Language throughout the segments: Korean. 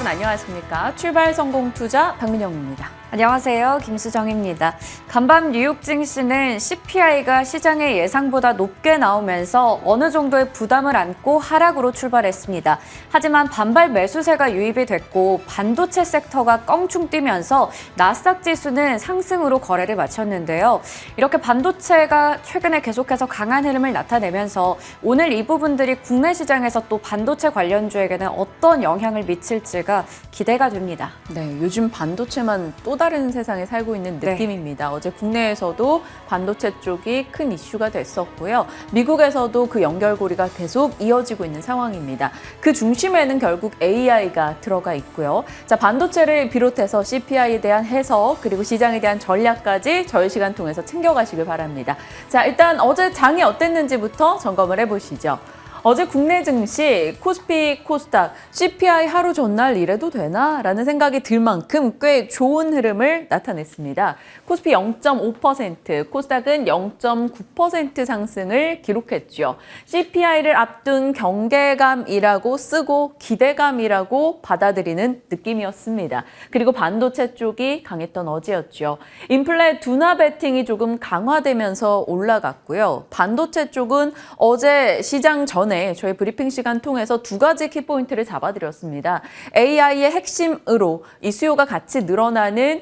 안녕하십니까. 출발 성공 투자 박민영입니다. 안녕하세요. 김수정입니다. 간밤 뉴욕 증시는 CPI가 시장의 예상보다 높게 나오면서 어느 정도의 부담을 안고 하락으로 출발했습니다. 하지만 반발 매수세가 유입이 됐고 반도체 섹터가 껑충 뛰면서 나스닥 지수는 상승으로 거래를 마쳤는데요. 이렇게 반도체가 최근에 계속해서 강한 흐름을 나타내면서 오늘 이 부분들이 국내 시장에서 또 반도체 관련주에게는 어떤 영향을 미칠지가 기대가 됩니다. 네, 요즘 반도체만 또 다른 세상에 살고 있는 느낌입니다. 어제 국내에서도 반도체 쪽이 큰 이슈가 됐었고요. 미국에서도 그 연결고리가 계속 이어지고 있는 상황입니다. 그 중심에는 결국 AI가 들어가 있고요. 자, 반도체를 비롯해서 CPI에 대한 해석 그리고 시장에 대한 전략까지 저희 시간 통해서 챙겨가시길 바랍니다. 자, 일단 어제 장이 어땠는지부터 점검을 해보시죠. 어제 국내 증시, 코스피, 코스닥, CPI 하루 전날 이래도 되나? 라는 생각이 들 만큼 꽤 좋은 흐름을 나타냈습니다. 코스피 0.5%, 코스닥은 0.9% 상승을 기록했죠. CPI를 앞둔 경계감이라고 쓰고 기대감이라고 받아들이는 느낌이었습니다. 그리고 반도체 쪽이 강했던 어제였죠. 인플레 둔화 베팅이 조금 강화되면서 올라갔고요. 반도체 쪽은 어제 시장 전에 저희 브리핑 시간 통해서 두 가지 키포인트를 잡아드렸습니다. AI의 핵심으로 이 수요가 같이 늘어나는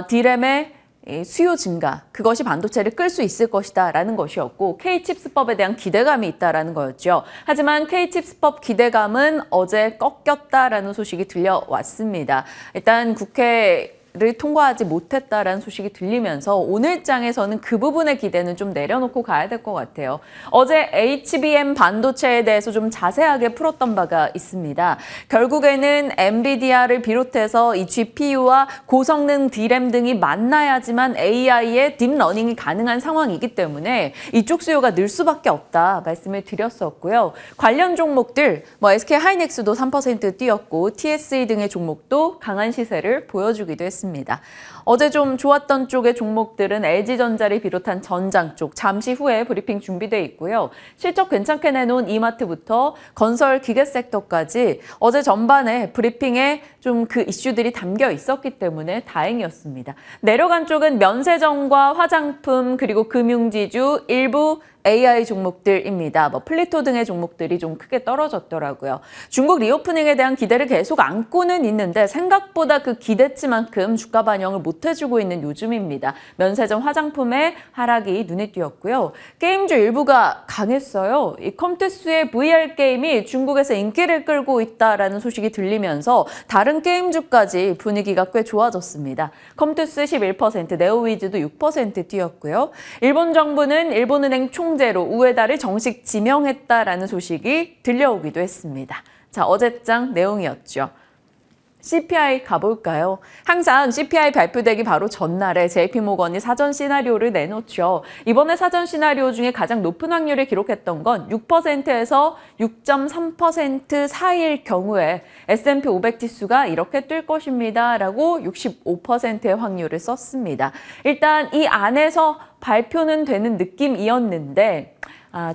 D램의 수요 증가, 그것이 반도체를 끌 수 있을 것이다 라는 것이었고 K칩스법에 대한 기대감이 있다라는 거였죠. 하지만 K칩스법 기대감은 어제 꺾였다라는 소식이 들려왔습니다. 일단 국회를 통과하지 못했다라는 소식이 들리면서 오늘 장에서는 그 부분의 기대는 좀 내려놓고 가야 될 것 같아요. 어제 HBM 반도체에 대해서 좀 자세하게 풀었던 바가 있습니다. 결국에는 엔비디아를 비롯해서 이 GPU와 고성능 D램 등이 만나야지만 AI의 딥러닝이 가능한 상황이기 때문에 이쪽 수요가 늘 수밖에 없다 말씀을 드렸었고요. 관련 종목들, SK 하이닉스도 3% 뛰었고 TSE 등의 종목도 강한 시세를 보여주기도 했습니다. 어제 좀 좋았던 쪽의 종목들은 LG전자를 비롯한 전장 쪽 잠시 후에 브리핑 준비되어 있고요. 실적 괜찮게 내놓은 이마트부터 건설 기계 섹터까지 어제 전반에 브리핑에 좀 그 이슈들이 담겨 있었기 때문에 다행이었습니다. 내려간 쪽은 면세점과 화장품 그리고 금융지주 일부 AI 종목들입니다. 플리토 등의 종목들이 좀 크게 떨어졌더라고요. 중국 리오프닝에 대한 기대를 계속 안고는 있는데 생각보다 그 기대치만큼 주가 반영을 못 해주고 있는 요즘입니다. 면세점 화장품의 하락이 눈에 띄었고요. 게임주 일부가 강했어요. 이 컴투스의 VR 게임이 중국에서 인기를 끌고 있다라는 소식이 들리면서 다른 게임주까지 분위기가 꽤 좋아졌습니다. 컴투스 11%, 네오위즈도 6% 뛰었고요. 일본 정부는 일본은행 총재로 우에다를 정식 지명했다라는 소식이 들려오기도 했습니다. 자, 어제장 내용이었죠. CPI 가볼까요? 항상 CPI 발표되기 바로 전날에 JP모건이 사전 시나리오를 내놓죠. 이번에 사전 시나리오 중에 가장 높은 확률을 기록했던 건 6%에서 6.3% 사이일 경우에 S&P 500 지수가 이렇게 뛸 것입니다. 라고 65%의 확률을 썼습니다. 일단 이 안에서 발표는 되는 느낌이었는데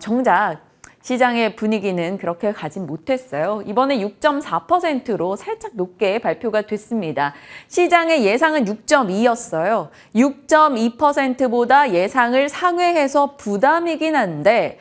정작 시장의 분위기는 그렇게 가진 못했어요. 이번에 6.4%로 살짝 높게 발표가 됐습니다. 시장의 예상은 6.2였어요. 6.2%보다 예상을 상회해서 부담이긴 한데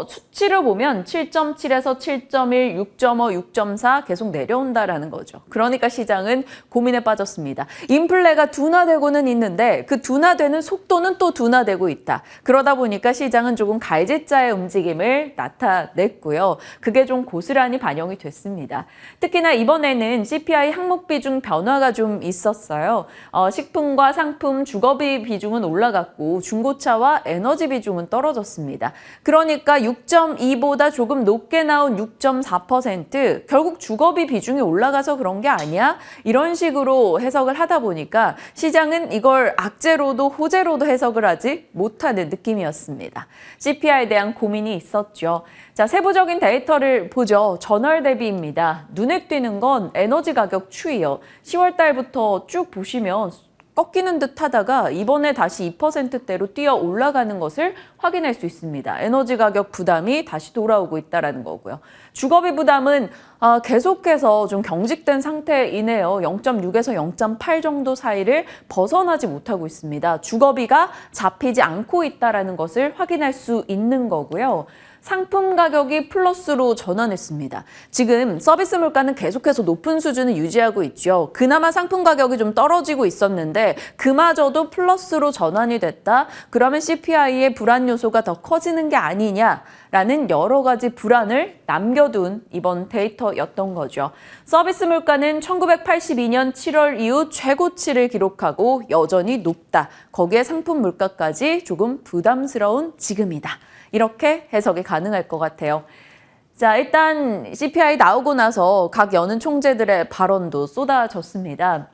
수치를 보면 7.7에서 7.1, 6.5, 6.4 계속 내려온다라는 거죠. 그러니까 시장은 고민에 빠졌습니다. 인플레가 둔화되고는 있는데 그 둔화되는 속도는 또 둔화되고 있다. 그러다 보니까 시장은 조금 갈지자의 움직임을 나타냈고요. 그게 좀 고스란히 반영이 됐습니다. 특히나 이번에는 CPI 항목 비중 변화가 좀 있었어요. 식품과 상품, 주거비 비중은 올라갔고 중고차와 에너지 비중은 떨어졌습니다. 그러니까 6.2보다 조금 높게 나온 6.4% 결국 주거비 비중이 올라가서 그런 게 아니야? 이런 식으로 해석을 하다 보니까 시장은 이걸 악재로도 호재로도 해석을 하지 못하는 느낌이었습니다. CPI에 대한 고민이 있었죠. 자, 세부적인 데이터를 보죠. 전월 대비입니다. 눈에 띄는 건 에너지 가격 추이요. 10월 달부터 쭉 보시면 꺾이는 듯 하다가 이번에 다시 2%대로 뛰어 올라가는 것을 확인할 수 있습니다. 에너지 가격 부담이 다시 돌아오고 있다는 거고요. 주거비 부담은 계속해서 좀 경직된 상태이네요. 0.6에서 0.8 정도 사이를 벗어나지 못하고 있습니다. 주거비가 잡히지 않고 있다는 것을 확인할 수 있는 거고요. 상품 가격이 플러스로 전환했습니다. 지금 서비스 물가는 계속해서 높은 수준을 유지하고 있죠. 그나마 상품 가격이 좀 떨어지고 있었는데 그마저도 플러스로 전환이 됐다. 그러면 CPI의 불안 요소가 더 커지는 게 아니냐라는 여러 가지 불안을 남겨둔 이번 데이터였던 거죠. 서비스 물가는 1982년 7월 이후 최고치를 기록하고 여전히 높다. 거기에 상품 물가까지 조금 부담스러운 지금이다. 이렇게 해석이 가능할 것 같아요. 자, 일단 CPI 나오고 나서 각 연은 총재들의 발언도 쏟아졌습니다.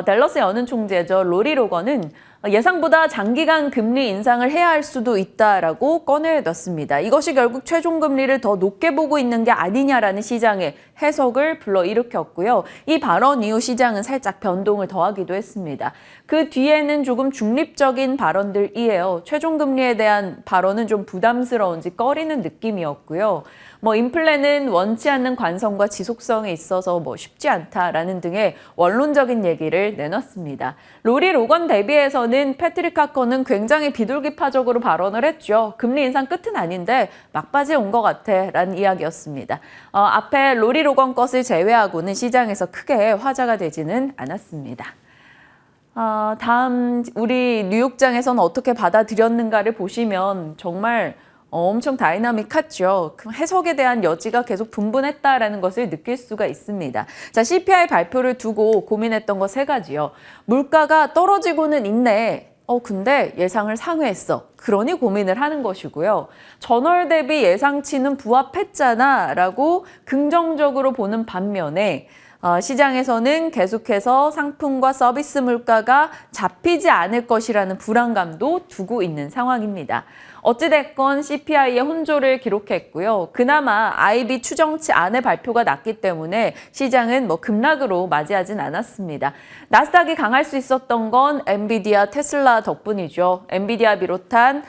댈러스 연은 총재죠. 로리 로건은 예상보다 장기간 금리 인상을 해야 할 수도 있다라고 꺼내놨습니다. 이것이 결국 최종 금리를 더 높게 보고 있는 게 아니냐라는 시장의 해석을 불러일으켰고요. 이 발언 이후 시장은 살짝 변동을 더하기도 했습니다. 그 뒤에는 조금 중립적인 발언들이에요. 최종 금리에 대한 발언은 좀 부담스러운지 꺼리는 느낌이었고요. 인플레는 원치 않는 관성과 지속성에 있어서 쉽지 않다라는 등의 원론적인 얘기를 내놨습니다. 로리 로건 대비해서는 패트릭 카커는 굉장히 비둘기파적으로 발언을 했죠. 금리 인상 끝은 아닌데 막바지에 온 것 같아 라는 이야기였습니다. 앞에 로리 로건 것을 제외하고는 시장에서 크게 화제가 되지는 않았습니다. 다음 우리 뉴욕장에서는 어떻게 받아들였는가를 보시면 정말 엄청 다이나믹했죠. 해석에 대한 여지가 계속 분분했다라는 것을 느낄 수가 있습니다. 자, CPI 발표를 두고 고민했던 거 세 가지요. 물가가 떨어지고는 있네. 근데 예상을 상회했어. 그러니 고민을 하는 것이고요. 전월 대비 예상치는 부합했잖아 라고 긍정적으로 보는 반면에 시장에서는 계속해서 상품과 서비스 물가가 잡히지 않을 것이라는 불안감도 두고 있는 상황입니다. 어찌됐건 CPI의 혼조를 기록했고요. 그나마 IB 추정치 안에 발표가 났기 때문에 시장은 급락으로 맞이하진 않았습니다. 나스닥이 강할 수 있었던 건 엔비디아, 테슬라 덕분이죠. 엔비디아 비롯한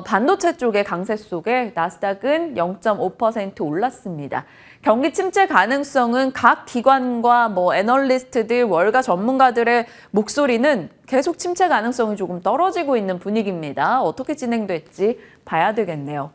반도체 쪽의 강세 속에 나스닥은 0.5% 올랐습니다. 경기 침체 가능성은 각 기관과 애널리스트들, 월가 전문가들의 목소리는 계속 침체 가능성이 조금 떨어지고 있는 분위기입니다. 어떻게 진행될지 봐야 되겠네요.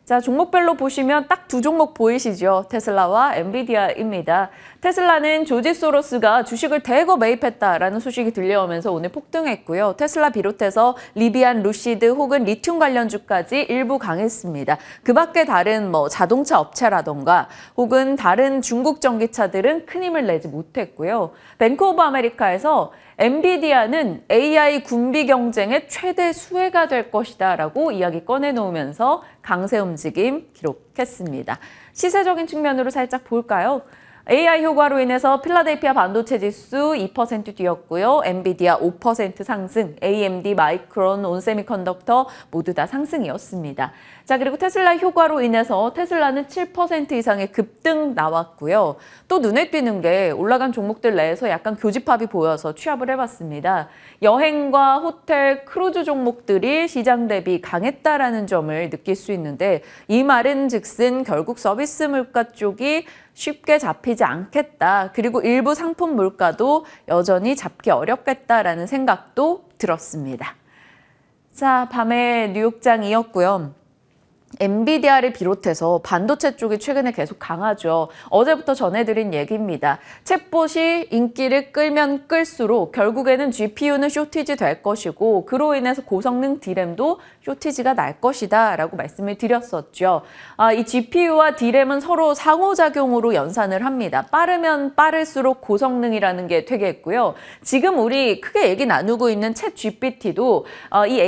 자, 종목별로 보시면 딱 두 종목 보이시죠? 테슬라와 엔비디아입니다. 테슬라는 조지 소로스가 주식을 대거 매입했다라는 소식이 들려오면서 오늘 폭등했고요. 테슬라 비롯해서 리비안, 루시드 혹은 리튬 관련주까지 일부 강했습니다. 그 밖에 다른 자동차 업체라던가 혹은 다른 중국 전기차들은 큰 힘을 내지 못했고요. 뱅크 오브 아메리카에서 엔비디아는 AI 군비 경쟁의 최대 수혜가 될 것이다 라고 이야기 꺼내놓으면서 강세 움직임 기록했습니다. 시세적인 측면으로 살짝 볼까요? AI 효과로 인해서 필라델피아 반도체 지수 2% 뛰었고요. 엔비디아 5% 상승, AMD, 마이크론, 온세미컨덕터 모두 다 상승이었습니다. 자, 그리고 테슬라 효과로 인해서 테슬라는 7% 이상의 급등 나왔고요. 또 눈에 띄는 게 올라간 종목들 내에서 약간 교집합이 보여서 취합을 해봤습니다. 여행과 호텔, 크루즈 종목들이 시장 대비 강했다라는 점을 느낄 수 있는데 이 말은 즉슨 결국 서비스 물가 쪽이 쉽게 잡히지 않겠다. 그리고 일부 상품 물가도 여전히 잡기 어렵겠다라는 생각도 들었습니다. 자, 밤에 뉴욕장이었고요. 엔비디아를 비롯해서 반도체 쪽이 최근에 계속 강하죠. 어제부터 전해드린 얘기입니다. 챗봇이 인기를 끌면 끌수록 결국에는 GPU는 쇼티지 될 것이고 그로 인해서 고성능 D램도 쇼티지가 날 것이다 라고 말씀을 드렸었죠. 이 GPU와 D램은 서로 상호작용으로 연산을 합니다. 빠르면 빠를수록 고성능이라는 게 되겠고요. 지금 우리 크게 얘기 나누고 있는 챗 GPT도 이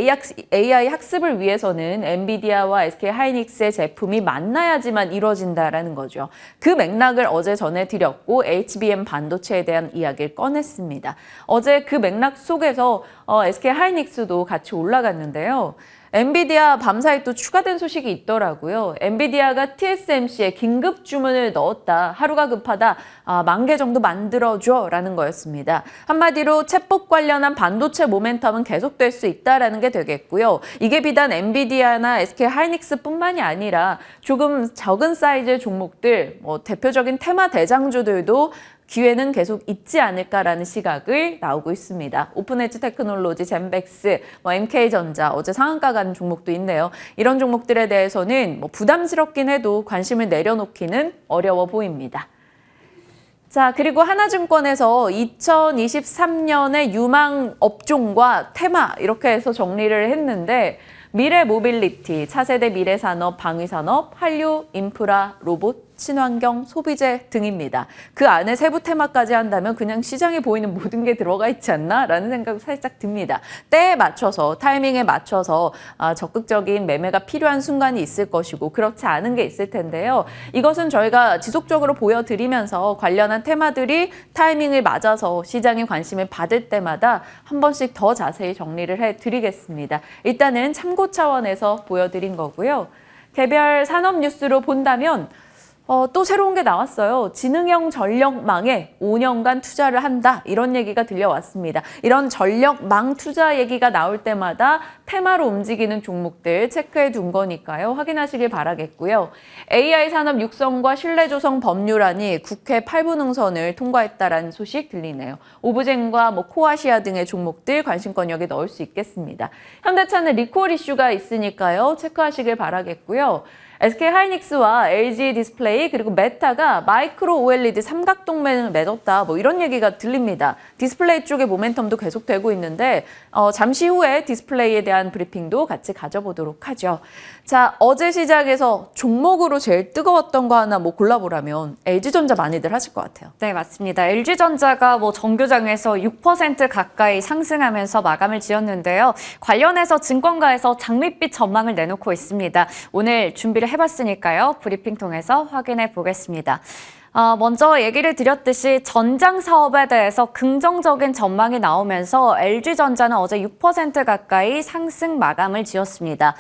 AI 학습을 위해서는 엔비디아와 SK 하이닉스의 제품이 만나야지만 이루어진다라는 거죠. 그 맥락을 어제 전해드렸고 HBM 반도체에 대한 이야기를 꺼냈습니다. 어제 그 맥락 속에서 SK 하이닉스도 같이 올라갔는데요. 엔비디아 밤사이 또 추가된 소식이 있더라고요. 엔비디아가 TSMC에 긴급 주문을 넣었다. 하루가 급하다. 10,000개 정도 만들어줘 라는 거였습니다. 한마디로 챗봇 관련한 반도체 모멘텀은 계속될 수 있다라는 게 되겠고요. 이게 비단 엔비디아나 SK 하이닉스뿐만이 아니라 조금 적은 사이즈의 종목들, 대표적인 테마 대장주들도 기회는 계속 있지 않을까라는 시각을 나오고 있습니다. 오픈엣지 테크놀로지, 젠백스, MK전자, 어제 상한가 간 종목도 있네요. 이런 종목들에 대해서는 부담스럽긴 해도 관심을 내려놓기는 어려워 보입니다. 자, 그리고 하나증권에서 2023년의 유망 업종과 테마 이렇게 해서 정리를 했는데 미래 모빌리티, 차세대 미래산업, 방위산업, 한류, 인프라, 로봇, 친환경, 소비재 등입니다. 그 안에 세부 테마까지 한다면 그냥 시장에 보이는 모든 게 들어가 있지 않나? 라는 생각이 살짝 듭니다. 때에 맞춰서, 타이밍에 맞춰서 적극적인 매매가 필요한 순간이 있을 것이고 그렇지 않은 게 있을 텐데요. 이것은 저희가 지속적으로 보여드리면서 관련한 테마들이 타이밍을 맞아서 시장의 관심을 받을 때마다 한 번씩 더 자세히 정리를 해드리겠습니다. 일단은 참고 차원에서 보여드린 거고요. 개별 산업 뉴스로 본다면 또 새로운 게 나왔어요. 지능형 전력망에 5년간 투자를 한다. 이런 얘기가 들려왔습니다. 이런 전력망 투자 얘기가 나올 때마다 테마로 움직이는 종목들 체크해 둔 거니까요. 확인하시길 바라겠고요. AI 산업 육성과 신뢰 조성 법률안이 국회 8부 능선을 통과했다라는 소식 들리네요. 오브젠과 코아시아 등의 종목들 관심권 여기에 넣을 수 있겠습니다. 현대차는 리콜 이슈가 있으니까요. 체크하시길 바라겠고요. SK 하이닉스와 LG 디스플레이 그리고 메타가 마이크로 OLED 삼각동맹을 맺었다. 이런 얘기가 들립니다. 디스플레이 쪽의 모멘텀도 계속되고 있는데 잠시 후에 디스플레이에 대한 브리핑도 같이 가져보도록 하죠. 자, 어제 시장에서 종목으로 제일 뜨거웠던 거 하나 골라보라면 LG전자 많이들 하실 것 같아요. 네, 맞습니다. LG전자가 정교장에서 6% 가까이 상승하면서 마감을 지었는데요. 관련해서 증권가에서 장밋빛 전망을 내놓고 있습니다. 오늘 준비를 해봤으니까요. 브리핑 통해서 확인해 보겠습니다. 먼저 얘기를 드렸듯이 전장 사업에 대해서 긍정적인 전망이 나오면서 LG전자는 어제 6% 가까이 상승 마감을 지었습니다.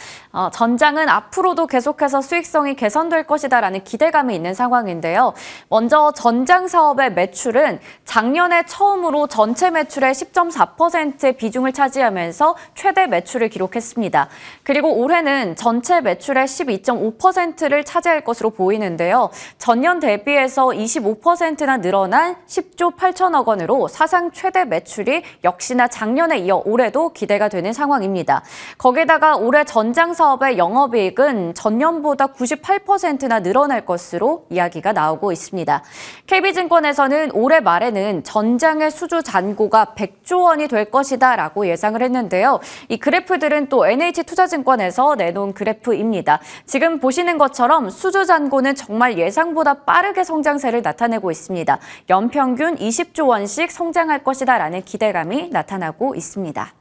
전장은 앞으로도 계속해서 수익성이 개선될 것이다라는 기대감이 있는 상황인데요. 먼저 전장 사업의 매출은 작년에 처음으로 전체 매출의 10.4%의 비중을 차지하면서 최대 매출을 기록했습니다. 그리고 올해는 전체 매출의 12.5%를 차지할 것으로 보이는데요. 전년 대비해서 25%나 늘어난 10조 8천억 원으로 사상 최대 매출이 역시나 작년에 이어 올해도 기대가 되는 상황입니다. 거기다가 올해 전장 사업의 영업이익은 전년보다 98%나 늘어날 것으로 이야기가 나오고 있습니다. KB증권에서는 올해 말에는 전장의 수주 잔고가 100조 원이 될 것이다 라고 예상을 했는데요. 이 그래프들은 또 NH투자증권에서 내놓은 그래프입니다. 지금 보시는 것처럼 수주 잔고는 정말 예상보다 빠르게 성장세를 나타내고 있습니다. 연평균 20조 원씩 성장할 것이다라는 기대감이 나타나고 있습니다.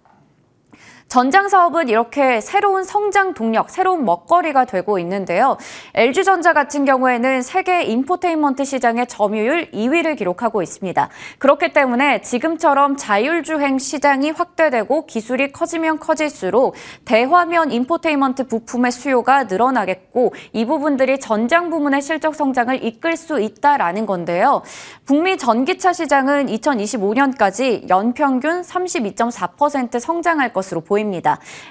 전장 사업은 이렇게 새로운 성장 동력, 새로운 먹거리가 되고 있는데요. LG전자 같은 경우에는 세계 인포테인먼트 시장의 점유율 2위를 기록하고 있습니다. 그렇기 때문에 지금처럼 자율주행 시장이 확대되고 기술이 커지면 커질수록 대화면 인포테인먼트 부품의 수요가 늘어나겠고 이 부분들이 전장 부문의 실적 성장을 이끌 수 있다라는 건데요. 북미 전기차 시장은 2025년까지 연평균 32.4% 성장할 것으로 보입니다.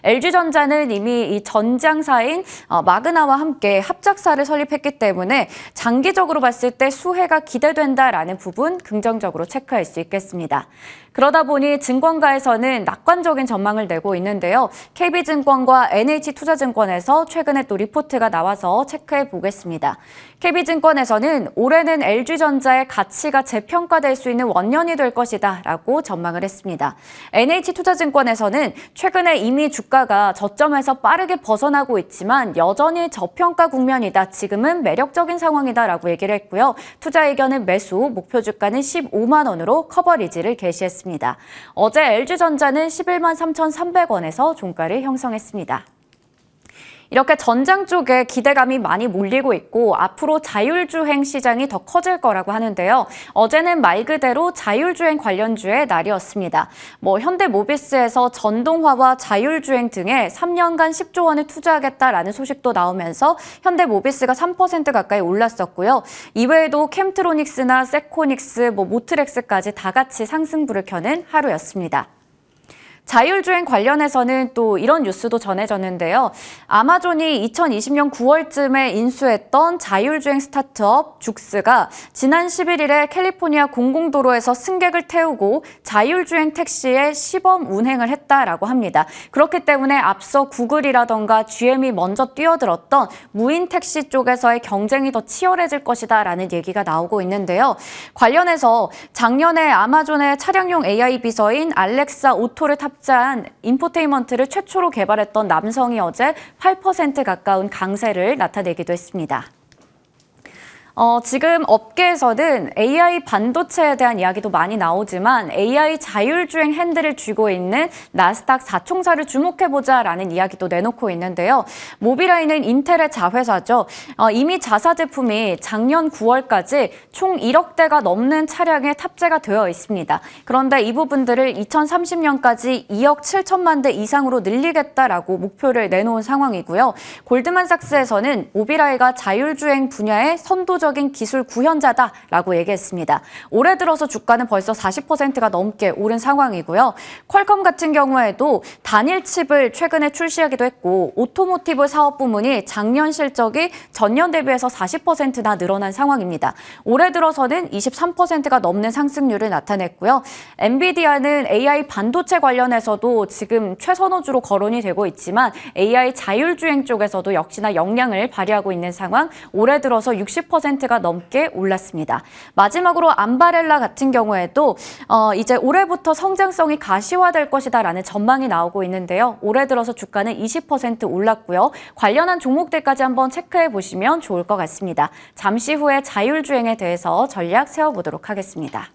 LG전자는 이미 이 전장사인 마그나와 함께 합작사를 설립했기 때문에 장기적으로 봤을 때 수혜가 기대된다라는 부분 긍정적으로 체크할 수 있겠습니다. 그러다 보니 증권가에서는 낙관적인 전망을 내고 있는데요. KB증권과 NH투자증권에서 최근에 또 리포트가 나와서 체크해 보겠습니다. KB증권에서는 올해는 LG전자의 가치가 재평가될 수 있는 원년이 될 것이다 라고 전망을 했습니다. NH투자증권에서는 최근에 이미 주가가 저점에서 빠르게 벗어나고 있지만 여전히 저평가 국면이다. 지금은 매력적인 상황이다 라고 얘기를 했고요. 투자 의견은 매수, 목표 주가는 15만 원으로 커버리지를 게시했습니다. 어제 LG전자는 11만 3,300원에서 종가를 형성했습니다. 이렇게 전장 쪽에 기대감이 많이 몰리고 있고 앞으로 자율주행 시장이 더 커질 거라고 하는데요. 어제는 말 그대로 자율주행 관련주의 날이었습니다. 현대모비스에서 전동화와 자율주행 등에 3년간 10조 원을 투자하겠다라는 소식도 나오면서 현대모비스가 3% 가까이 올랐었고요. 이외에도 캠트로닉스나 세코닉스, 모트렉스까지 다 같이 상승부를 켜는 하루였습니다. 자율주행 관련해서는 또 이런 뉴스도 전해졌는데요. 아마존이 2020년 9월쯤에 인수했던 자율주행 스타트업 죽스가 지난 11일에 캘리포니아 공공도로에서 승객을 태우고 자율주행 택시에 시범 운행을 했다라고 합니다. 그렇기 때문에 앞서 구글이라던가 GM이 먼저 뛰어들었던 무인 택시 쪽에서의 경쟁이 더 치열해질 것이다라는 얘기가 나오고 있는데요. 관련해서 작년에 아마존의 차량용 AI 비서인 알렉사 오토를 탑재한 인포테인먼트를 최초로 개발했던 남성이 어제 8% 가까운 강세를 나타내기도 했습니다. 지금 업계에서는 AI 반도체에 대한 이야기도 많이 나오지만 AI 자율주행 핸들을 쥐고 있는 나스닥 4총사를 주목해보자라는 이야기도 내놓고 있는데요. 모비라이는 인텔의 자회사죠. 이미 자사 제품이 작년 9월까지 총 1억 대가 넘는 차량에 탑재가 되어 있습니다. 그런데 이 부분들을 2030년까지 2억 7천만 대 이상으로 늘리겠다라고 목표를 내놓은 상황이고요. 골드만삭스에서는 모비라이가 자율주행 분야의 선도적인 기술 구현자다라고 얘기했습니다. 올해 들어서 주가는 벌써 40%가 넘게 오른 상황이고요. 퀄컴 같은 경우에도 단일 칩을 최근에 출시하기도 했고 오토모티브 사업 부문이 작년 실적이 전년 대비해서 40%나 늘어난 상황입니다. 올해 들어서는 23%가 넘는 상승률을 나타냈고요. 엔비디아는 AI 반도체 관련해서도 지금 최선호주로 거론이 되고 있지만 AI 자율주행 쪽에서도 역시나 역량을 발휘하고 있는 상황, 올해 들어서 60%가 넘게 올랐습니다. 마지막으로 암바렐라 같은 경우에도 이제 올해부터 성장성이 가시화될 것이다라는 전망이 나오고 있는데요. 올해 들어서 주가는 20% 올랐고요. 관련한 종목들까지 한번 체크해 보시면 좋을 것 같습니다. 잠시 후에 자율주행에 대해서 전략 세워보도록 하겠습니다.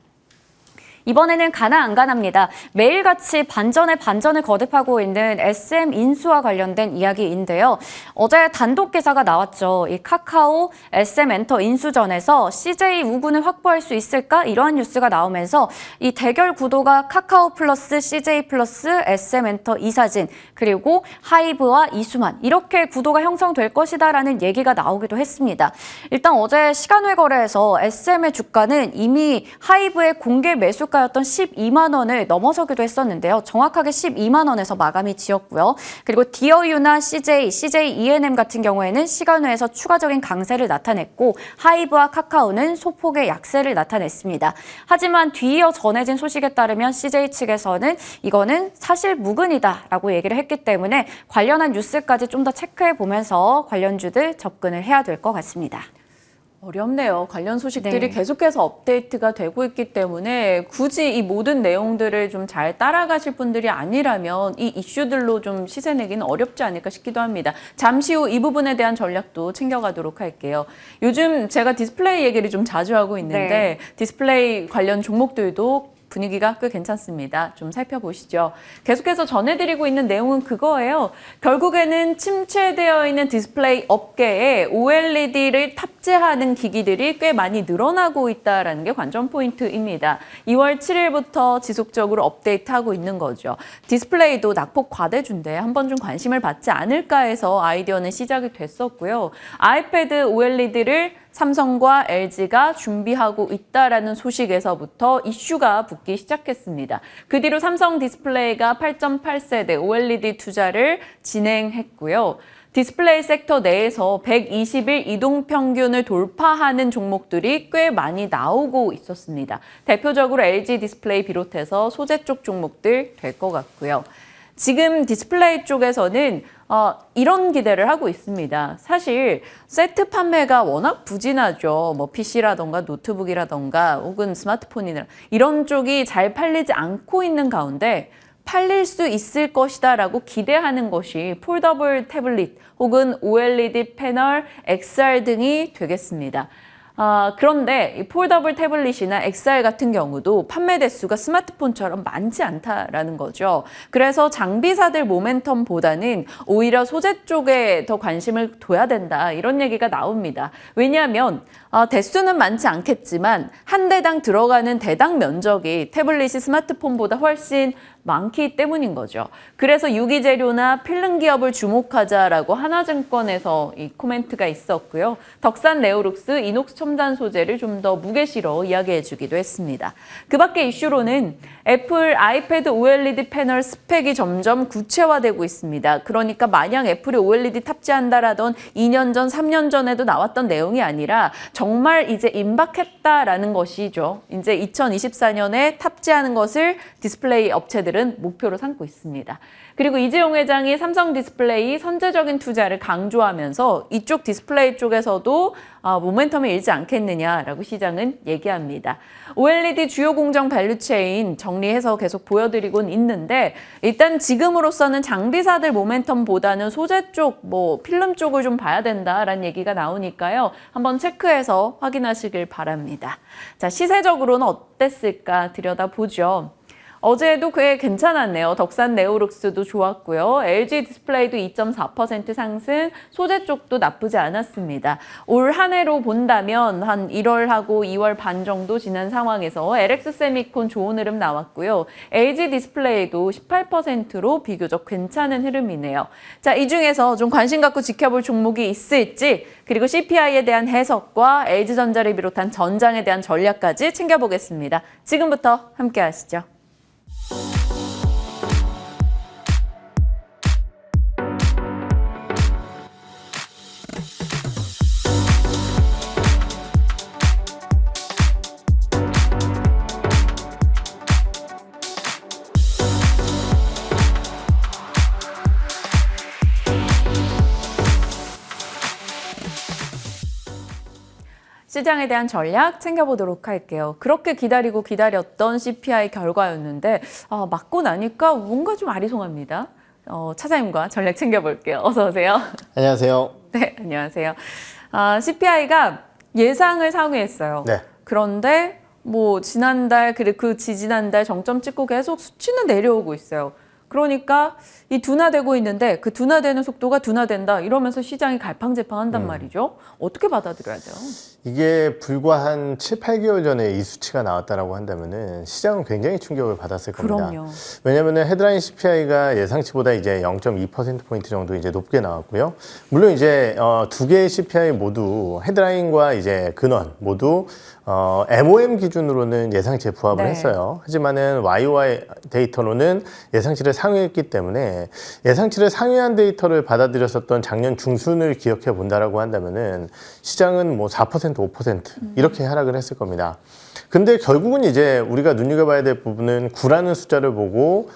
이번에는 가나 안 가나입니다. 매일같이 반전에 반전을 거듭하고 있는 SM 인수와 관련된 이야기인데요. 어제 단독 기사가 나왔죠. 이 카카오 SM 엔터 인수전에서 CJ 우군을 확보할 수 있을까? 이러한 뉴스가 나오면서 이 대결 구도가 카카오 플러스 CJ 플러스 SM 엔터 이사진 그리고 하이브와 이수만 이렇게 구도가 형성될 것이다라는 얘기가 나오기도 했습니다. 일단 어제 시간외 거래에서 SM의 주가는 이미 하이브의 공개 매수가 였던 12만 원을 넘어서기도 했었는데요. 정확하게 12만 원에서 마감이 지었고요. 그리고 디어유나 CJ, CJ E&M 같은 경우에는 시간외에서 추가적인 강세를 나타냈고 하이브와 카카오는 소폭의 약세를 나타냈습니다. 하지만 뒤이어 전해진 소식에 따르면 CJ 측에서는 이거는 사실 무근이다라고 얘기를 했기 때문에 관련한 뉴스까지 좀 더 체크해 보면서 관련주들 접근을 해야 될 것 같습니다. 어렵네요. 관련 소식들이 네. 계속해서 업데이트가 되고 있기 때문에 굳이 이 모든 내용들을 좀 잘 따라가실 분들이 아니라면 이 이슈들로 좀 시세 내기는 어렵지 않을까 싶기도 합니다. 잠시 후 이 부분에 대한 전략도 챙겨가도록 할게요. 요즘 제가 디스플레이 얘기를 좀 자주 하고 있는데 네. 디스플레이 관련 종목들도 분위기가 꽤 괜찮습니다. 좀 살펴보시죠. 계속해서 전해드리고 있는 내용은 그거예요. 결국에는 침체되어 있는 디스플레이 업계에 OLED를 탑재하는 기기들이 꽤 많이 늘어나고 있다는 게 관전 포인트입니다. 2월 7일부터 지속적으로 업데이트하고 있는 거죠. 디스플레이도 낙폭 과대주인데 한번 좀 관심을 받지 않을까 해서 아이디어는 시작이 됐었고요. 아이패드 OLED를 삼성과 LG가 준비하고 있다라는 소식에서부터 이슈가 붙기 시작했습니다. 그 뒤로 삼성 디스플레이가 8.8세대 OLED 투자를 진행했고요. 디스플레이 섹터 내에서 120일 이동평균을 돌파하는 종목들이 꽤 많이 나오고 있었습니다. 대표적으로 LG 디스플레이 비롯해서 소재 쪽 종목들 될 것 같고요. 지금 디스플레이 쪽에서는 이런 기대를 하고 있습니다. 사실 세트 판매가 워낙 부진하죠. PC라던가 노트북이라던가 혹은 스마트폰이나 이런 쪽이 잘 팔리지 않고 있는 가운데 팔릴 수 있을 것이다라고 기대하는 것이 폴더블 태블릿 혹은 OLED 패널, XR 등이 되겠습니다. 그런데 이 폴더블 태블릿이나 XR 같은 경우도 판매 대수가 스마트폰처럼 많지 않다라는 거죠. 그래서 장비사들 모멘텀보다는 오히려 소재 쪽에 더 관심을 둬야 된다 이런 얘기가 나옵니다. 왜냐하면 대수는 많지 않겠지만 한 대당 들어가는 대당 면적이 태블릿이 스마트폰보다 훨씬 많기 때문인 거죠. 그래서 유기재료나 필름 기업을 주목하자라고 하나증권에서 이 코멘트가 있었고요. 덕산 네오룩스 이녹스 첨단 소재를 좀 더 무게실어 이야기해주기도 했습니다. 그 밖에 이슈로는 애플 아이패드 OLED 패널 스펙이 점점 구체화되고 있습니다. 그러니까 마냥 애플이 OLED 탑재한다라던 2년 전, 3년 전에도 나왔던 내용이 아니라 정말 이제 임박했다라는 것이죠. 이제 2024년에 탑재하는 것을 디스플레이 업체들은 목표로 삼고 있습니다. 그리고 이재용 회장이 삼성 디스플레이 선제적인 투자를 강조하면서 이쪽 디스플레이 쪽에서도 모멘텀을 잃지 않겠느냐라고 시장은 얘기합니다. OLED 주요 공정 밸류체인 정리해서 계속 보여드리곤 있는데 일단 지금으로서는 장비사들 모멘텀보다는 소재 쪽, 필름 쪽을 좀 봐야 된다라는 얘기가 나오니까요. 한번 체크해서 확인하시길 바랍니다. 자, 시세적으로는 어땠을까 들여다보죠. 어제도 꽤 괜찮았네요. 덕산 네오룩스도 좋았고요. LG 디스플레이도 2.4% 상승, 소재 쪽도 나쁘지 않았습니다. 올 한 해로 본다면 한 1월하고 2월 반 정도 지난 상황에서 LX 세미콘 좋은 흐름 나왔고요. LG 디스플레이도 18%로 비교적 괜찮은 흐름이네요. 자, 이 중에서 좀 관심 갖고 지켜볼 종목이 있을지, 그리고 CPI에 대한 해석과 LG전자를 비롯한 전장에 대한 전략까지 챙겨보겠습니다. 지금부터 함께 하시죠. 시장에 대한 전략 챙겨보도록 할게요. 그렇게 기다렸던 CPI 결과였는데 맞고 나니까 뭔가 좀 아리송합니다. 차장님과 전략 챙겨볼게요. 어서 오세요. 안녕하세요. 네, 안녕하세요. CPI가 예상을 상회했어요. 네. 그런데 지난달 그리고 그 지지난달 정점 찍고 계속 수치는 내려오고 있어요. 그러니까 이 둔화되고 있는데 그 둔화되는 속도가 둔화된다 이러면서 시장이 갈팡질팡한단 말이죠. 어떻게 받아들여야 돼요? 이게 불과 한 7, 8개월 전에 이 수치가 나왔다라고 한다면은 시장은 굉장히 충격을 받았을 겁니다. 그럼요. 왜냐면은 헤드라인 CPI가 예상치보다 이제 0.2%포인트 정도 이제 높게 나왔고요. 물론 이제 두 개의 CPI 모두 헤드라인과 이제 근원 모두 MOM 기준으로는 예상치에 부합을 네. 했어요. 하지만은 YOY 데이터로는 예상치를 상회했기 때문에 예상치를 상회한 데이터를 받아들였었던 작년 중순을 기억해 본다라고 한다면은 시장은 4% 5% 이렇게 하락을 했을 겁니다. 근데 결국은 이제 우리가 눈여겨봐야 될 부분은 9라는 숫자를 보고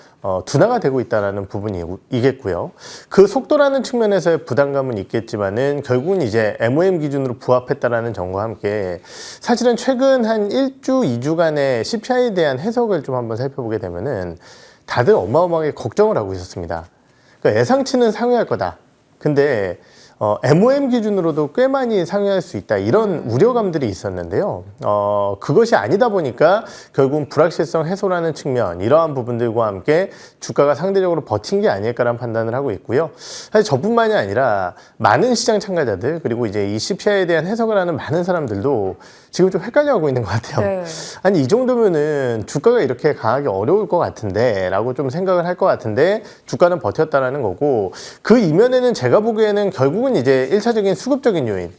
둔화가 되고 있다는 부분이겠고요. 그 속도라는 측면에서의 부담감은 있겠지만은 결국은 이제 MOM 기준으로 부합했다라는 점과 함께 사실은 최근 한 1주, 2주간의 CPI에 대한 해석을 좀 한번 살펴보게 되면은 다들 어마어마하게 걱정을 하고 있었습니다. 그러니까 예상치는 상회할 거다. 근데 MOM 기준으로도 꽤 많이 상회할 수 있다 이런 우려감들이 있었는데요. 그것이 아니다 보니까 결국은 불확실성 해소라는 측면 이러한 부분들과 함께 주가가 상대적으로 버틴 게 아닐까라는 판단을 하고 있고요. 사실 저뿐만이 아니라 많은 시장 참가자들 그리고 이제 이 CPI에 대한 해석을 하는 많은 사람들도 지금 좀 헷갈려하고 있는 것 같아요. 네. 아니 이 정도면은 주가가 이렇게 강하게 어려울 것 같은데 라고 좀 생각을 할 것 같은데 주가는 버텼다라는 거고 그 이면에는 제가 보기에는 결국은 이제 1차적인 수급적인 요인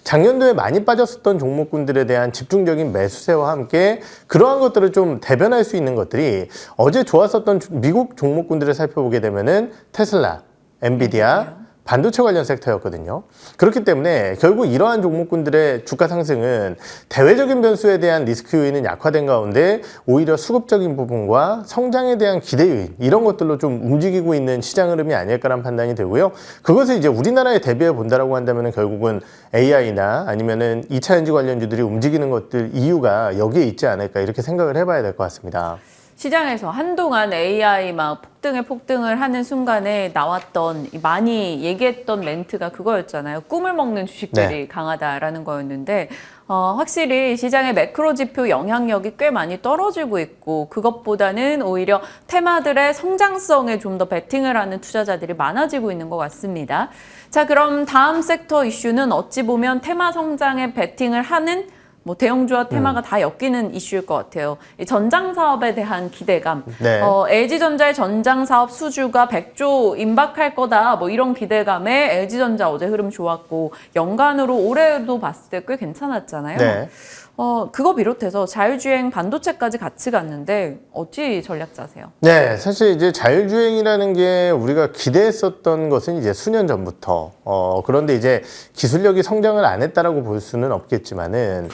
작년도에 많이 빠졌었던 종목군들에 대한 집중적인 매수세와 함께 그러한 것들을 좀 대변할 수 있는 것들이 어제 좋았었던 미국 종목군들을 살펴보게 되면은 테슬라, 엔비디아 반도체 관련 섹터였거든요. 그렇기 때문에 결국 이러한 종목군들의 주가 상승은 대외적인 변수에 대한 리스크 요인은 약화된 가운데 오히려 수급적인 부분과 성장에 대한 기대 요인 이런 것들로 좀 움직이고 있는 시장 흐름이 아닐까라는 판단이 되고요. 그것을 이제 우리나라에 대비해 본다라고 한다면 결국은 AI나 아니면은 2차 전지 관련주들이 움직이는 것들 이유가 여기에 있지 않을까 이렇게 생각을 해봐야 될 것 같습니다. 시장에서 한동안 AI 막 폭등을 하는 순간에 나왔던 많이 얘기했던 멘트가 그거였잖아요. 꿈을 먹는 주식들이 네. 강하다라는 거였는데 확실히 시장의 매크로 지표 영향력이 꽤 많이 떨어지고 있고 그것보다는 오히려 테마들의 성장성에 좀 더 베팅을 하는 투자자들이 많아지고 있는 것 같습니다. 자, 그럼 다음 섹터 이슈는 어찌 보면 테마 성장에 베팅을 하는 뭐 대형주와 테마가 다 엮이는 이슈일 것 같아요. 이 전장 사업에 대한 기대감. 네. LG전자의 전장 사업 수주가 100조 임박할 거다. 뭐 이런 기대감에 LG전자 어제 흐름 좋았고 연간으로 올해도 봤을 때 꽤 괜찮았잖아요. 네. 그거 비롯해서 자율주행 반도체까지 같이 갔는데 어찌 전략 짜세요? 네, 사실 이제 자율주행이라는 게 우리가 기대했었던 것은 이제 수년 전부터 그런데 이제 기술력이 성장을 안 했다라고 볼 수는 없겠지만은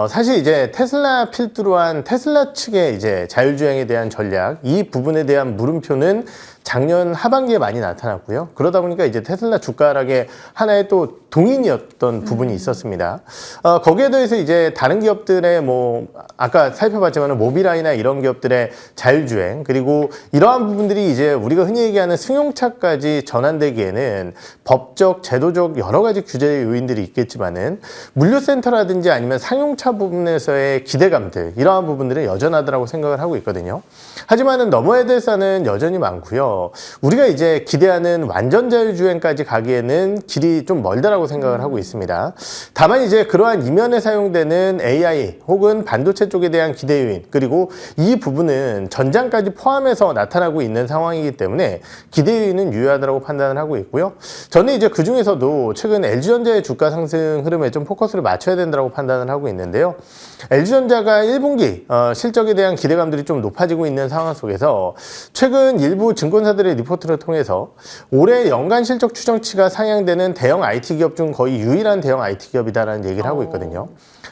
사실 이제 테슬라 필두로 한 테슬라 측의 이제 자율주행에 대한 전략 이 부분에 대한 물음표는 작년 하반기에 많이 나타났고요. 그러다 보니까 이제 테슬라 주가 하락의 하나의 또 동인이었던 부분이 있었습니다. 거기에 대해서 이제 다른 기업들의 뭐 아까 살펴봤지만 모비라이나 이런 기업들의 자율주행 그리고 이러한 부분들이 이제 우리가 흔히 얘기하는 승용차까지 전환되기에는 법적, 제도적 여러 가지 규제 요인들이 있겠지만은 물류센터라든지 아니면 상용차 부분에서의 기대감들 이러한 부분들은 여전하다라고 생각을 하고 있거든요. 하지만은 넘어야 될 산은 여전히 많고요. 우리가 이제 기대하는 완전 자율주행까지 가기에는 길이 좀 멀다라고 생각을 하고 있습니다. 다만 이제 그러한 이면에 사용되는 AI 혹은 반도체 쪽에 대한 기대 요인 그리고 이 부분은 전장까지 포함해서 나타나고 있는 상황이기 때문에 기대 요인은 유효하다고 판단을 하고 있고요. 저는 이제 그 중에서도 최근 LG전자의 주가 상승 흐름에 좀 포커스를 맞춰야 된다고 판단을 하고 있는데요. LG전자가 1분기 실적에 대한 기대감들이 좀 높아지고 있는 상황 속에서 최근 일부 증권사들의 리포트를 통해서 올해 연간 실적 추정치가 상향되는 대형 IT 기업 중 거의 유일한 대형 IT 기업이다라는 얘기를 하고 있거든요.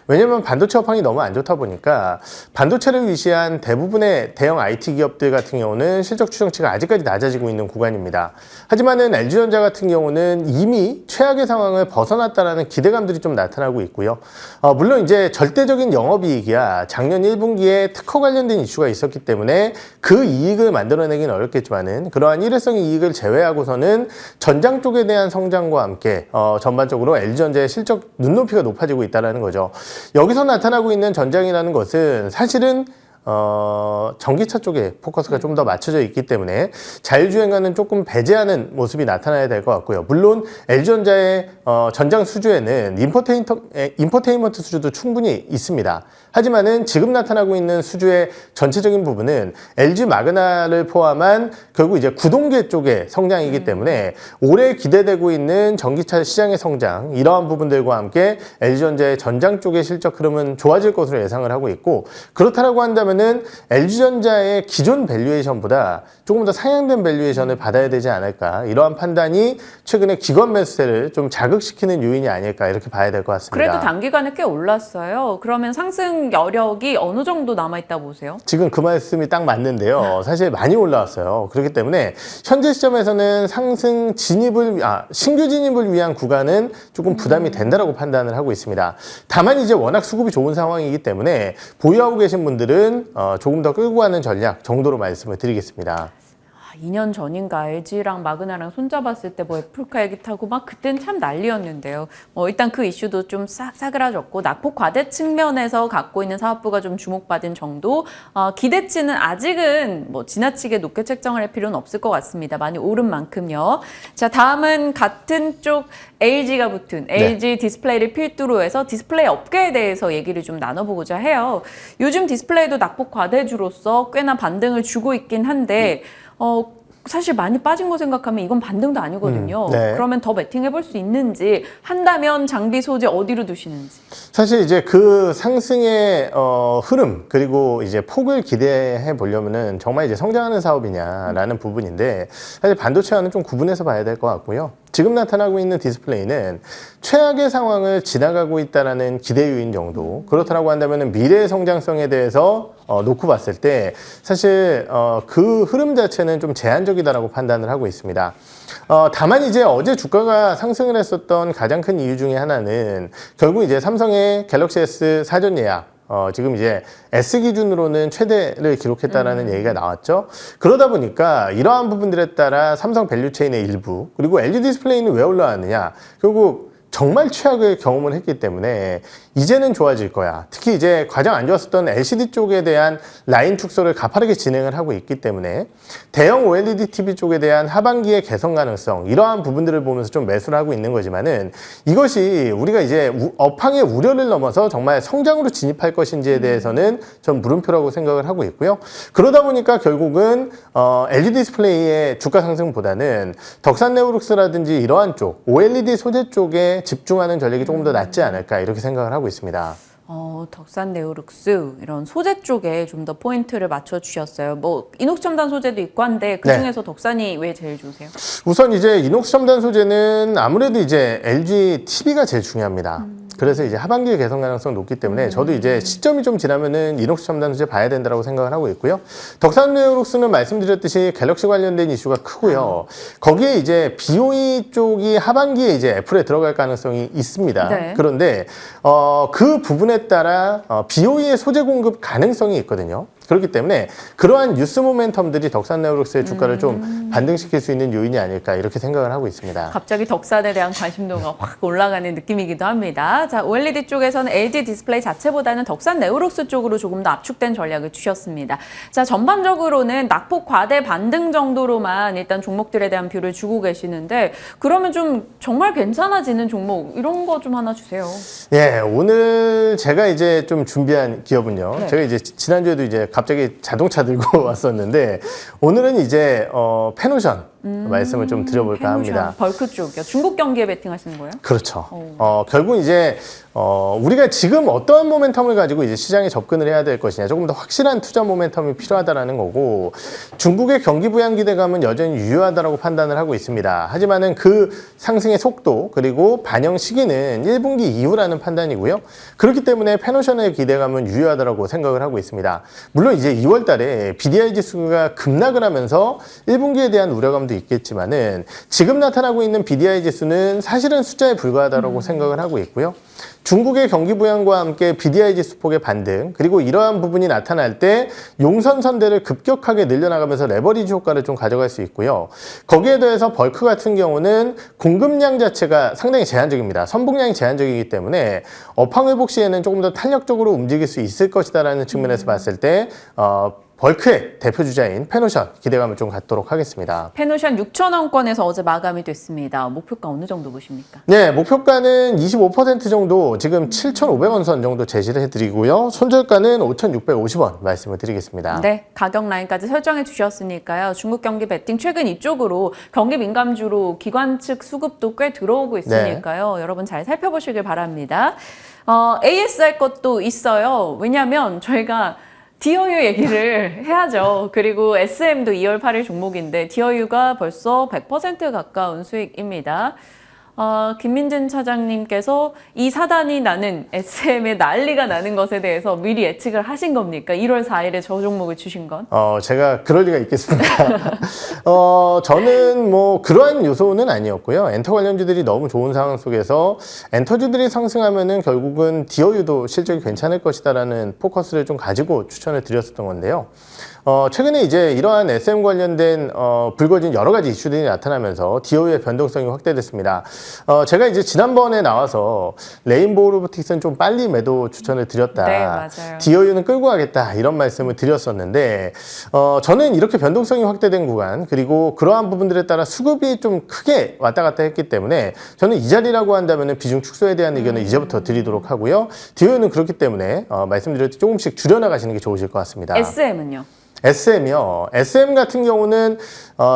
왜냐하면 반도체 업황이 너무 안 좋다 보니까 반도체를 위시한 대부분의 대형 IT 기업들 같은 경우는 실적 추정치가 아직까지 낮아지고 있는 구간입니다. 하지만은 LG전자 같은 경우는 이미 최악의 상황을 벗어났다라는 기대감들이 좀 나타나고 있고요. 물론 이제 절대적인 영업이익이야 작년 1분기에 특허 관련된 이슈가 있었기 때문에 그 이익을 만들어내기는 어렵겠지만은 그러한 일회성 이익을 제외하고서는 전장 쪽에 대한 성장과 함께 전반적으로 LG전자의 실적 눈높이가 높아지고 있다는 거죠. 여기서 나타나고 있는 전장이라는 것은 사실은 전기차 쪽에 포커스가 좀 더 맞춰져 있기 때문에 자율주행과는 조금 배제하는 모습이 나타나야 될 것 같고요. 물론 LG전자의 전장 수주에는 인포테인먼트 수주도 충분히 있습니다. 하지만은 지금 나타나고 있는 수주의 전체적인 부분은 LG 마그나를 포함한 결국 이제 구동계 쪽의 성장이기 때문에 올해 기대되고 있는 전기차 시장의 성장 이러한 부분들과 함께 LG전자의 전장 쪽의 실적 흐름은 좋아질 것으로 예상을 하고 있고 그렇다라고 한다면은 LG전자의 기존 밸류에이션보다 조금 더 상향된 밸류에이션을 받아야 되지 않을까 이러한 판단이 최근에 기관 매수세를 좀 자극시키는 요인이 아닐까 이렇게 봐야 될 것 같습니다. 그래도 단기간에 꽤 올랐어요. 그러면 상승 여력이 어느 정도 남아있다 보세요? 지금 그 말씀이 딱 맞는데요. 사실 많이 올라왔어요. 그렇기 때문에 현재 시점에서는 상승 진입을 신규 진입을 위한 구간은 조금 부담이 된다라고 판단을 하고 있습니다. 다만 이제 워낙 수급이 좋은 상황이기 때문에 보유하고 계신 분들은 조금 더 끌고 가는 전략 정도로 말씀을 드리겠습니다. 2년 전인가 LG랑 마그나랑 손잡았을 때 뭐 애플카 얘기 타고 막 그땐 참 난리였는데요. 일단 그 이슈도 좀 싸그라졌고 낙폭 과대 측면에서 갖고 있는 사업부가 좀 주목받은 정도. 기대치는 아직은 뭐 지나치게 높게 책정을 할 필요는 없을 것 같습니다. 많이 오른 만큼요. 자, 다음은 같은 쪽 LG가 붙은 LG 디스플레이를 필두로 해서 디스플레이 업계에 대해서 얘기를 좀 나눠보고자 해요. 요즘 디스플레이도 낙폭 과대주로서 꽤나 반등을 주고 있긴 한데 사실 많이 빠진 거 생각하면 이건 반등도 아니거든요. 그러면 더 베팅해볼 수 있는지 한다면 장비 소재 어디로 두시는지. 사실 이제 그 상승의 흐름 그리고 이제 폭을 기대해 보려면은 정말 이제 성장하는 사업이냐라는 부분인데 사실 반도체와는 좀 구분해서 봐야 될 것 같고요. 지금 나타나고 있는 디스플레이는 최악의 상황을 지나가고 있다라는 기대 요인 정도. 그렇다고 한다면 미래의 성장성에 대해서 놓고 봤을 때 사실 그 흐름 자체는 좀 제한적이다라고 판단을 하고 있습니다. 다만 이제 어제 주가가 상승을 했었던 가장 큰 이유 중에 하나는 결국 이제 삼성의 갤럭시 S 사전 예약 지금 이제 S 기준으로는 최대를 기록했다라는 얘기가 나왔죠. 그러다 보니까 이러한 부분들에 따라 삼성 밸류체인의 일부 그리고 LG 디스플레이는 왜 올라왔느냐. 결국 정말 최악의 경험을 했기 때문에 이제는 좋아질 거야. 특히 이제 가장 안 좋았었던 LCD 쪽에 대한 라인 축소를 가파르게 진행을 하고 있기 때문에 대형 OLED TV 쪽에 대한 하반기의 개선 가능성, 이러한 부분들을 보면서 좀 매수를 하고 있는 거지만은, 이것이 우리가 이제 업황의 우려를 넘어서 정말 성장으로 진입할 것인지에 대해서는 전 물음표라고 생각을 하고 있고요. 그러다 보니까 결국은 LG 디스플레이의 주가 상승보다는 덕산 네오룩스라든지 이러한 쪽 OLED 소재 쪽에 집중하는 전략이 조금 더 낫지 않을까, 이렇게 생각을 하고 있습니다. 덕산 네오룩스 이런 소재 쪽에 좀 더 포인트를 맞춰 주셨어요. 뭐 이녹스 첨단 소재도 있고 한데 그 중에서 덕산이 왜 제일 좋으세요? 우선 이제 이녹스 첨단 소재는 아무래도 이제 LG TV가 제일 중요합니다. 그래서 이제 하반기에 개선 가능성 높기 때문에 저도 이제 시점이 좀 지나면은 이녹스 첨단 소재 봐야 된다고 생각을 하고 있고요. 덕산 네오룩스는 말씀드렸듯이 갤럭시 관련된 이슈가 크고요. 거기에 이제 BOE 쪽이 하반기에 이제 애플에 들어갈 가능성이 있습니다. 네. 그런데 그 부분에 따라 BOE의 소재 공급 가능성이 있거든요. 그렇기 때문에 그러한 뉴스 모멘텀들이 덕산 네오룩스의 주가를 좀 반등시킬 수 있는 요인이 아닐까, 이렇게 생각을 하고 있습니다. 갑자기 덕산에 대한 관심도가 확 올라가는 느낌이기도 합니다. 자, OLED 쪽에서는 LG 디스플레이 자체보다는 덕산 네오룩스 쪽으로 조금 더 압축된 전략을 주셨습니다. 자, 전반적으로는 낙폭 과대 반등 정도로만 일단 종목들에 대한 뷰를 주고 계시는데, 그러면 좀 정말 괜찮아지는 종목 이런 거 좀 하나 주세요. 예, 오늘 제가 이제 좀 준비한 기업은요. 네. 제가 이제 지난주에도 이제 갑자기 자동차 들고 왔었는데, 오늘은 이제 페노션 말씀을 좀 드려볼까 합니다. 벌크 쪽이요. 중국 경기에 베팅하시는 거예요? 그렇죠. 결국 이제 우리가 지금 어떠한 모멘텀을 가지고 이제 시장에 접근을 해야 될 것이냐, 조금 더 확실한 투자 모멘텀이 필요하다라는 거고, 중국의 경기 부양 기대감은 여전히 유효하다라고 판단을 하고 있습니다. 하지만은 그 상승의 속도 그리고 반영 시기는 1분기 이후라는 판단이고요. 그렇기 때문에 페노션의 기대감은 유효하다라고 생각을 하고 있습니다. 물론 이제 2월 달에 BDI 지수가 급락을 하면서 1분기에 대한 우려감도 있겠지만은, 지금 나타나고 있는 BDI 지수는 사실은 숫자에 불과하다고 생각을 하고 있고요. 중국의 경기 부양과 함께 BDI 지수폭의 반등, 그리고 이러한 부분이 나타날 때 용선선대를 급격하게 늘려나가면서 레버리지 효과를 좀 가져갈 수 있고요. 거기에 더해서 벌크 같은 경우는 공급량 자체가 상당히 제한적입니다. 선봉량이 제한적이기 때문에 업황 회복 시에는 조금 더 탄력적으로 움직일 수 있을 것이다라는 측면에서 봤을 때 벌크의 대표 주자인 페노션 기대감을 좀 갖도록 하겠습니다. 페노션 6,000원권에서 어제 마감이 됐습니다. 목표가 어느 정도 보십니까? 네, 목표가는 25% 정도, 지금 7,500원 선 정도 제시를 해드리고요. 손절가는 5,650원 말씀을 드리겠습니다. 네, 가격 라인까지 설정해 주셨으니까요. 중국 경기 베팅 최근 이쪽으로 경기 민감주로 기관 측 수급도 꽤 들어오고 있으니까요. 여러분 잘 살펴보시길 바랍니다. ASR 것도 있어요. 왜냐하면 저희가 디어유 얘기를 해야죠. 그리고 SM도 2월 8일 종목인데 디어유가 벌써 100% 가까운 수익입니다. 김민진 차장님께서 이 사단이 나는 SM에 난리가 나는 것에 대해서 미리 예측을 하신 겁니까? 1월 4일에 저 종목을 주신 건? 제가 그럴 리가 있겠습니까? 저는 뭐 그러한 요소는 아니었고요. 엔터 관련주들이 너무 좋은 상황 속에서 엔터주들이 상승하면은 결국은 디어유도 실적이 괜찮을 것이다라는 포커스를 좀 가지고 추천을 드렸었던 건데요. 최근에 이제 이러한 SM 관련된 불거진 여러 가지 이슈들이 나타나면서 디어유의 변동성이 확대됐습니다. 제가 이제 지난번에 나와서 레인보우 로보틱스는 좀 빨리 매도 추천을 드렸다. 네, 맞아요. 디어유는 끌고 가겠다, 이런 말씀을 드렸었는데, 저는 이렇게 변동성이 확대된 구간, 그리고 그러한 부분들에 따라 수급이 좀 크게 왔다 갔다 했기 때문에 저는 이 자리라고 한다면 비중 축소에 대한 의견을 이제부터 드리도록 하고요. 디어유는 그렇기 때문에 말씀드렸듯이 조금씩 줄여나가시는 게 좋으실 것 같습니다. SM은요? SM이요. SM 같은 경우는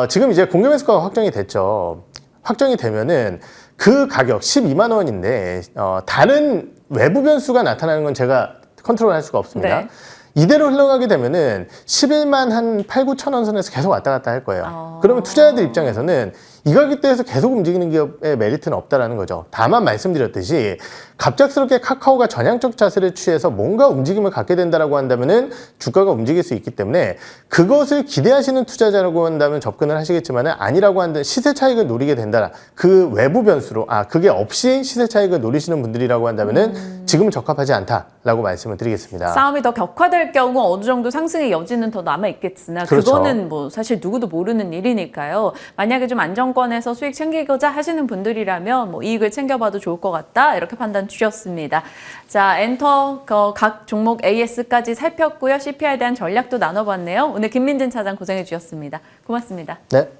지금 이제 공개 매수가가 확정이 됐죠. 확정이 되면은 그 가격 12만 원인데 다른 외부 변수가 나타나는 건 제가 컨트롤할 수가 없습니다. 네. 이대로 흘러가게 되면은 11만 한 8, 9천 원 선에서 계속 왔다 갔다 할 거예요. 그러면 투자자들 입장에서는 이 가격대에서 계속 움직이는 기업의 메리트는 없다라는 거죠. 다만 말씀드렸듯이 갑작스럽게 카카오가 전향적 자세를 취해서 뭔가 움직임을 갖게 된다라고 한다면은 주가가 움직일 수 있기 때문에 그것을 기대하시는 투자자라고 한다면 접근을 하시겠지만은 아니라고 한다면 시세 차익을 노리게 된다. 그 외부 변수로 그게 없이 시세 차익을 노리시는 분들이라고 한다면은 지금은 적합하지 않다라고 말씀을 드리겠습니다. 싸움이 더 격화될 경우 어느 정도 상승의 여지는 더 남아 있겠으나 그렇죠. 그거는 뭐 사실 누구도 모르는 일이니까요. 만약에 좀 안정권 증권권에서 수익 챙기고자 하시는 분들이라면 뭐 이익을 챙겨봐도 좋을 것 같다 이렇게 판단 주셨습니다. 자, 엔터 각 종목 AS까지 살폈고요. CPI에 대한 전략도 나눠봤네요. 오늘 김민진 차장 고생해 주셨습니다. 고맙습니다. 네.